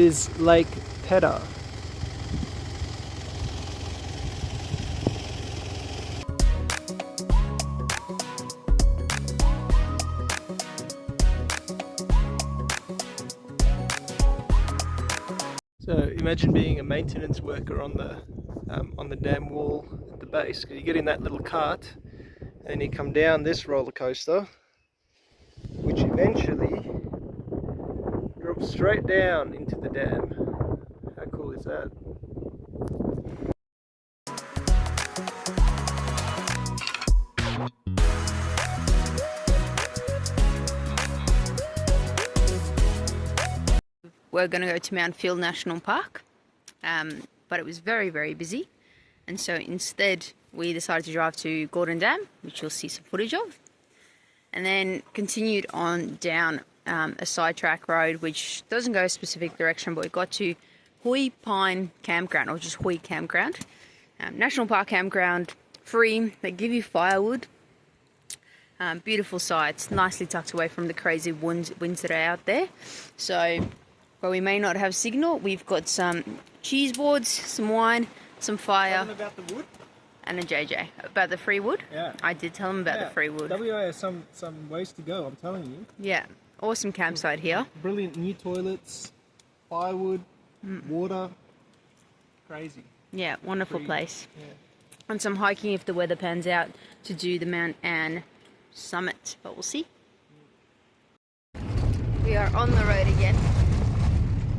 is Lake Pedder. So imagine being a maintenance worker on the dam wall at the base, because you get in that little cart and you come down this roller coaster, which eventually drops straight down into the dam. How cool is that? We're going to go to Mount Field National Park, but it was very, very busy, and so instead we decided to drive to Gordon Dam, which you'll see some footage of, and then continued on down a sidetrack road which doesn't go a specific direction, but we got to Hauy Pine Campground, or just Hauy Campground. National Park campground, free, they give you firewood. Beautiful sites, nicely tucked away from the crazy winds that are out there. So where we may not have signal, we've got some cheese boards, some wine, some fire. Tell them about the wood? And a JJ. About the free wood? Yeah. I did tell them about the free wood. WA has some ways to go, I'm telling you. Yeah. Awesome campsite here. Brilliant new toilets, firewood, water. Crazy. Yeah, wonderful place. Yeah. And some hiking if the weather pans out to do the Mount Anne summit, but we'll see. We are on the road again.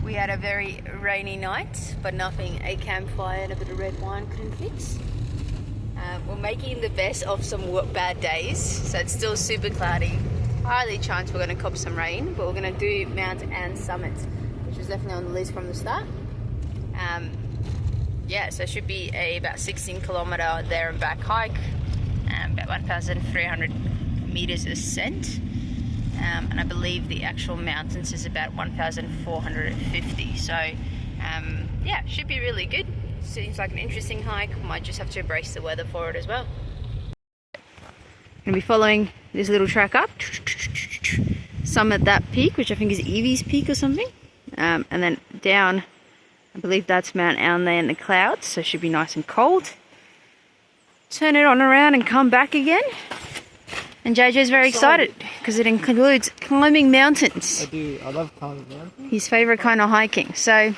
We had a very rainy night, but nothing a campfire and a bit of red wine couldn't fix. We're making the best of some bad days, so it's still super cloudy. Highly chance we're going to cop some rain, but we're going to do Mount Anne summit, which was definitely on the list from the start. Yeah, so it should be about 16-kilometer there and back hike, about 1,300 meters ascent. And I believe the actual mountains is about 1,450. So yeah, should be really good. Seems like an interesting hike. Might just have to embrace the weather for it as well. Gonna be following this little track up, summit that peak, which I think is Evie's Peak or something, and then down, I believe that's Mount Anne there in the clouds, so it should be nice and cold. Turn it on around and come back again. And JJ's very excited because it includes climbing mountains. I do, I love climbing mountains. His favourite kind of hiking. So,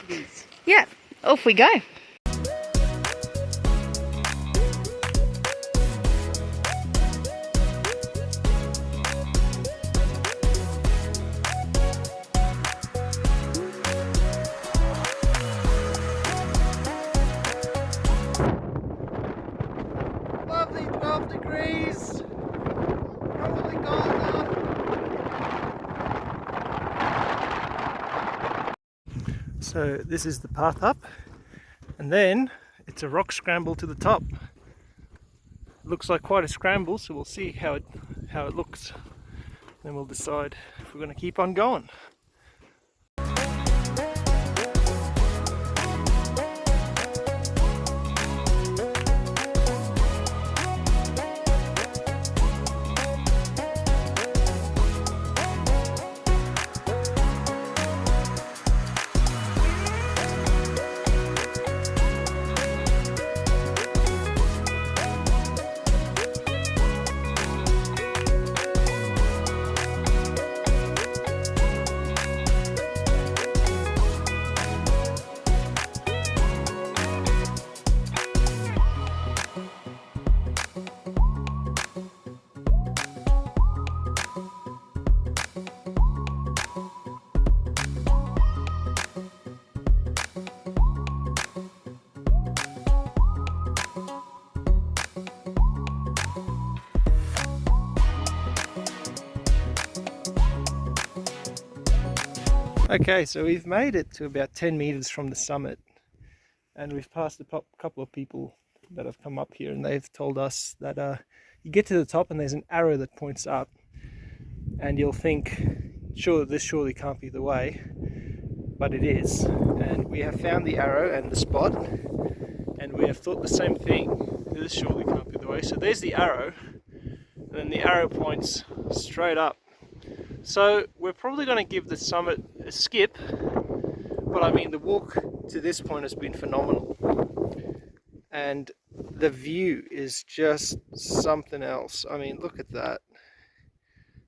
yeah, off we go. Lovely 12 degrees. Probably gone now. So this is the path up, and then it's a rock scramble to the top. Looks like quite a scramble, so we'll see how it looks. Then we'll decide if we're going to keep on going. Okay, so we've made it to about 10 meters from the summit, and we've passed a couple of people that have come up here, and they've told us that you get to the top and there's an arrow that points up, and you'll think, sure, this surely can't be the way, but it is. And we have found the arrow and the spot, and we have thought the same thing, this surely can't be the way. So there's the arrow, and then the arrow points straight up. So we're probably going to give the summit a skip, But I mean, the walk to this point has been phenomenal. And the view is just something else. I mean, look at that.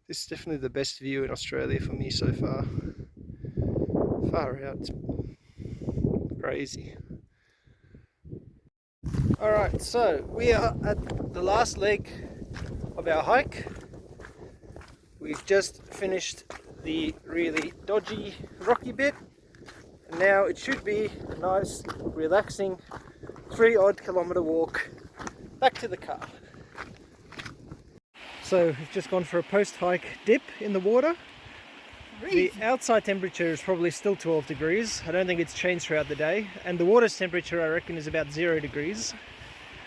This is definitely the best view in Australia for me so far. Far out. It's crazy. Alright, so we are at the last leg of our hike. We've just finished the really dodgy, rocky bit. And now it should be a nice, relaxing 3-odd kilometre walk back to the car. So we've just gone for a post-hike dip in the water. The outside temperature is probably still 12 degrees. I don't think it's changed throughout the day. And the water's temperature, I reckon, is about 0 degrees.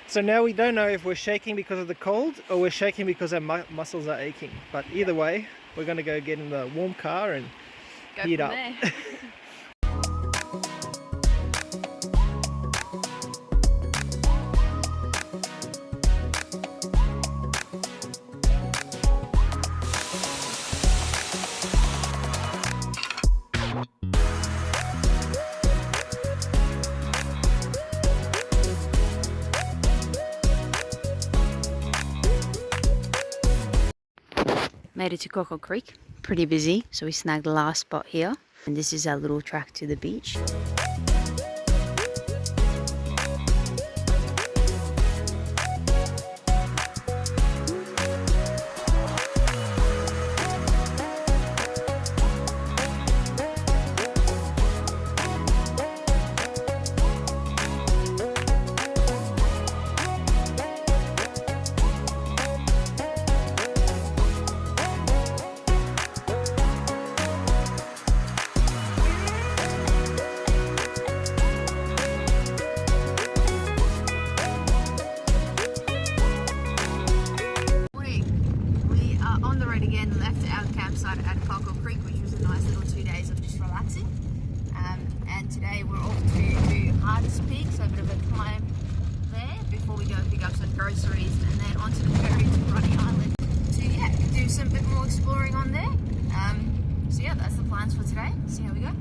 So now we don't know if we're shaking because of the cold or we're shaking because our muscles are aching. But either way, we're going to go get in the warm car and heat up. Made it to Cockle Creek, pretty busy, so we snagged the last spot here. And this is our little track to the beach. Again, left our campsite at Cockle Creek, which was a nice little 2 days of just relaxing. And today we're off to do Hardest Peak, so a bit of a climb there before we go pick up some groceries, and then onto the ferry to Bruny Island to do some bit more exploring on there. So yeah, that's the plans for today. See how we go.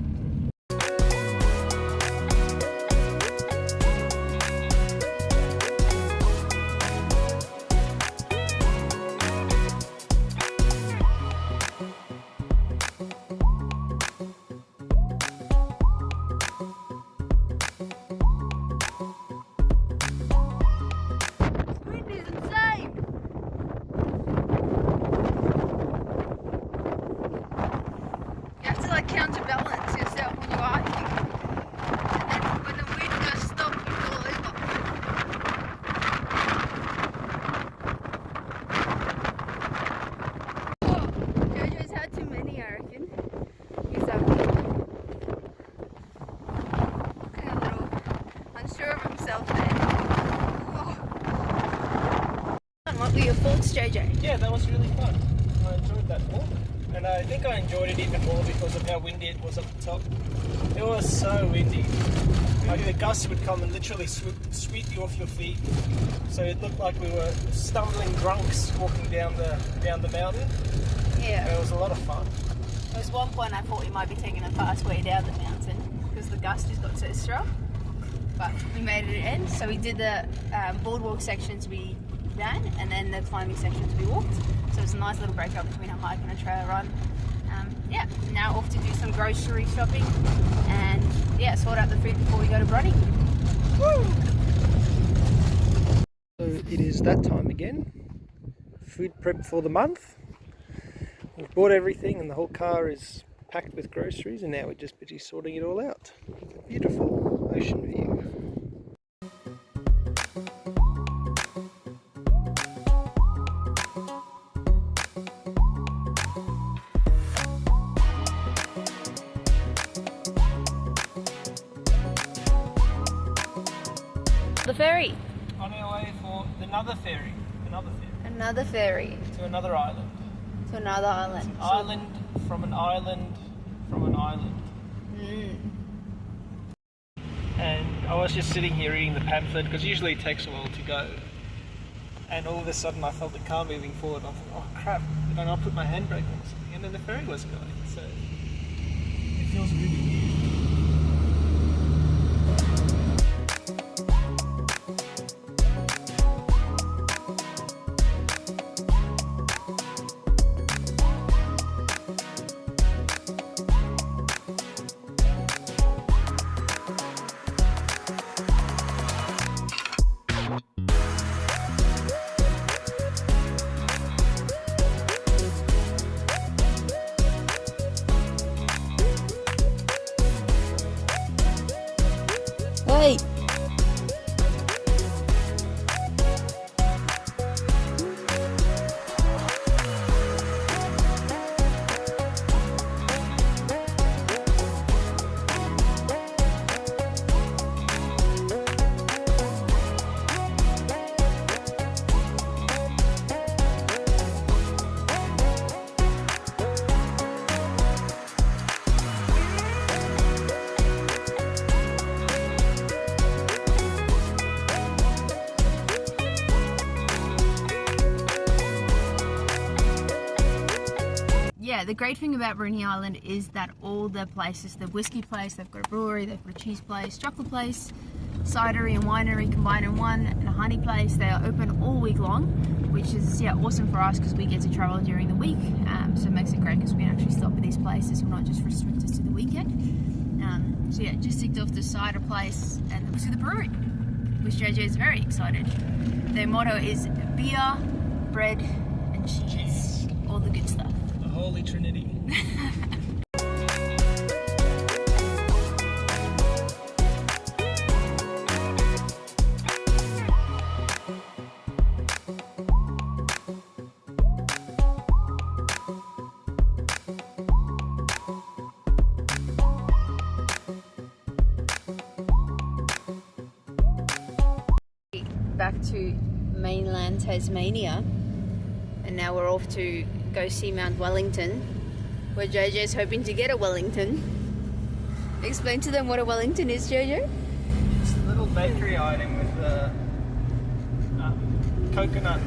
Counterbalance yourself when you're hiking, and then when the wind does stop, you fall over. Oh, Jojo's had too many, I reckon. He's looking a little unsure of himself there. Oh. What were your thoughts, Jojo? Yeah, that was really fun. I enjoyed that walk. And I think I enjoyed it even more because of how windy it was up the top. It was so windy. Like the gusts would come and literally sweep you off your feet. So it looked like we were stumbling drunks walking down the mountain. Yeah. It was a lot of fun. There was one point I thought we might be taking a fast way down the mountain because the gust just got so strong. But we made it end. So we did the boardwalk sections we ran, and then the climbing sections we walked. So it's a nice little breakup between a hike and a trail run. Yeah, now off to do some grocery shopping and yeah, sort out the food before we go to Bruny. Woo! So it is that time again. Food prep for the month. We've bought everything and the whole car is packed with groceries, and now we're just busy sorting it all out. Beautiful ocean view. The ferry. On our way for another ferry. Another ferry. To another island. To another island. An island from an island from an island. And I was just sitting here reading the pamphlet because usually it takes a while to go. And all of a sudden I felt the car moving forward. I thought, oh crap, did I not put my handbrake on something? And then the ferry was going. So it feels really weird. yeah, the great thing about Bruny Island is that all the places, the whiskey place, they've got a brewery, they've got a cheese place, chocolate place, cidery and winery combined in one, and a honey place. They are open all week long, which is awesome for us because we get to travel during the week. So it makes it great because we can actually stop at these places. We're not just restricted to the weekend. So yeah, just ticked off the cider place and obviously the brewery, which JJ is very excited. Their motto is beer, bread, and cheese. All the good stuff. The Holy Trinity. Back to mainland Tasmania, and now we're off to go see Mount Wellington, where JJ's hoping to get a Wellington. Explain to them what a Wellington is, JJ. It's a little bakery item with coconut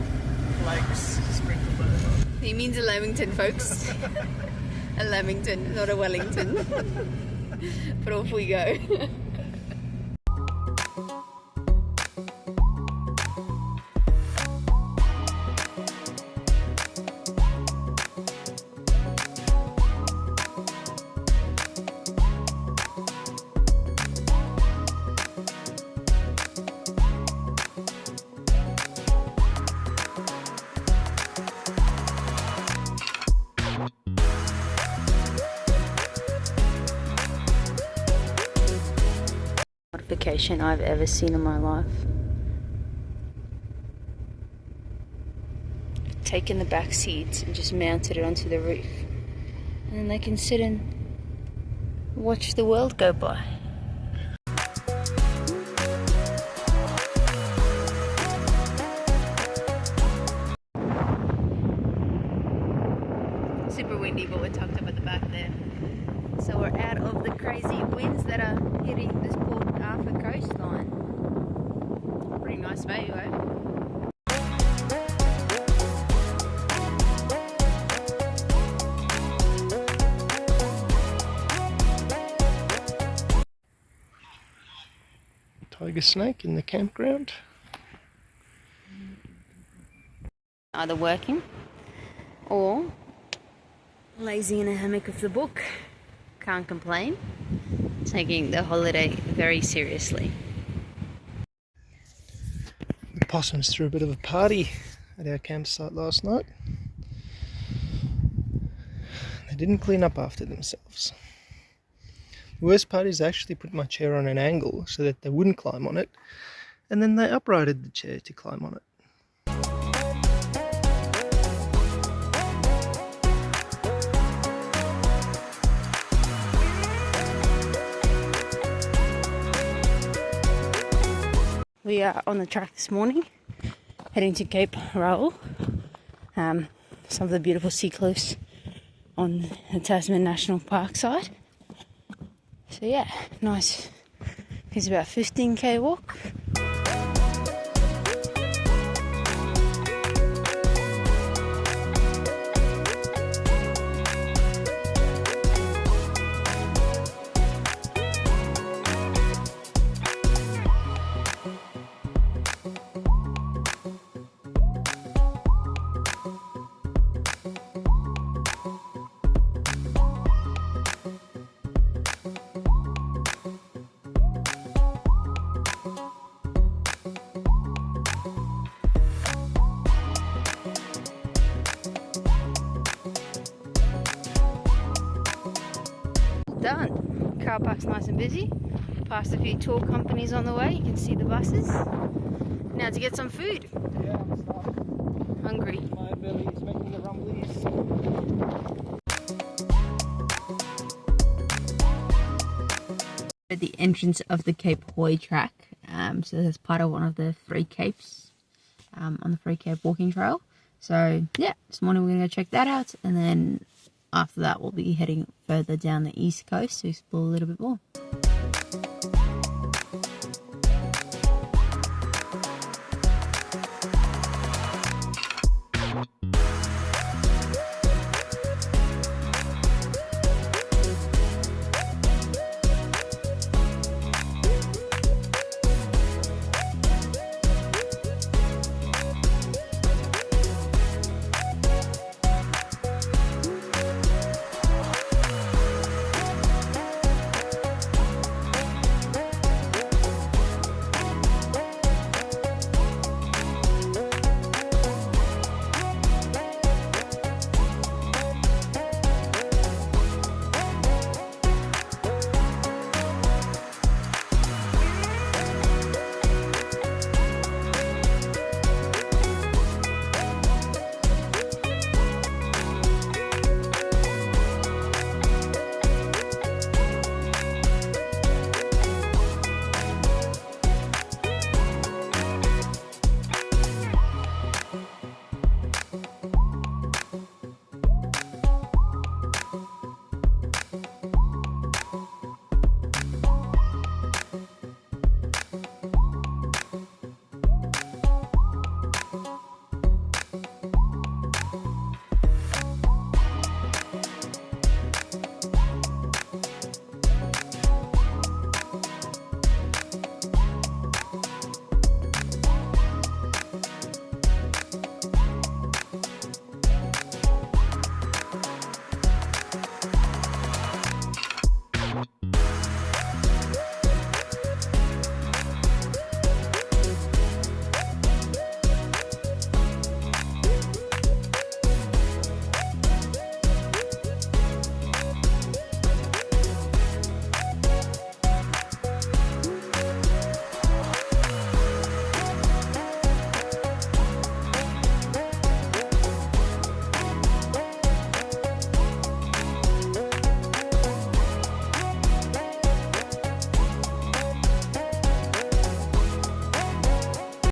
flakes sprinkled over. He means a Lamington, folks. A Lamington, not a Wellington. But off we go. Modification I've ever seen in my life. Taken the back seats and just mounted it onto the roof, and then they can sit and watch the world go by. Super windy, but we're tucked up at the back there. So we're out of the crazy winds that are hitting this Port Arthur coastline. Pretty nice view, eh? Tiger snake in the campground. Either working or lazy in a hammock with the book. Can't complain. Taking the holiday very seriously. The possums threw a bit of a party at our campsite last night. They didn't clean up after themselves. The worst part is I actually put my chair on an angle so that they wouldn't climb on it, and then they uprighted the chair to climb on it. We are on the track this morning, heading to Cape Raoul. Some of the beautiful sea cliffs on the Tasman National Park side. So yeah, nice. It's about 15k walk. Done. Car park's nice and busy. Past a few tour companies on the way. You can see the buses. Now to get some food. Yeah, I'm starving. Hungry. My belly is making the rumblies. At the entrance of the Cape Hauy track. So that's part of one of the 3 capes on the 3 Cape walking trail. So yeah, this morning we're going to go check that out, and then after that we'll be heading further down the east coast to explore a little bit more.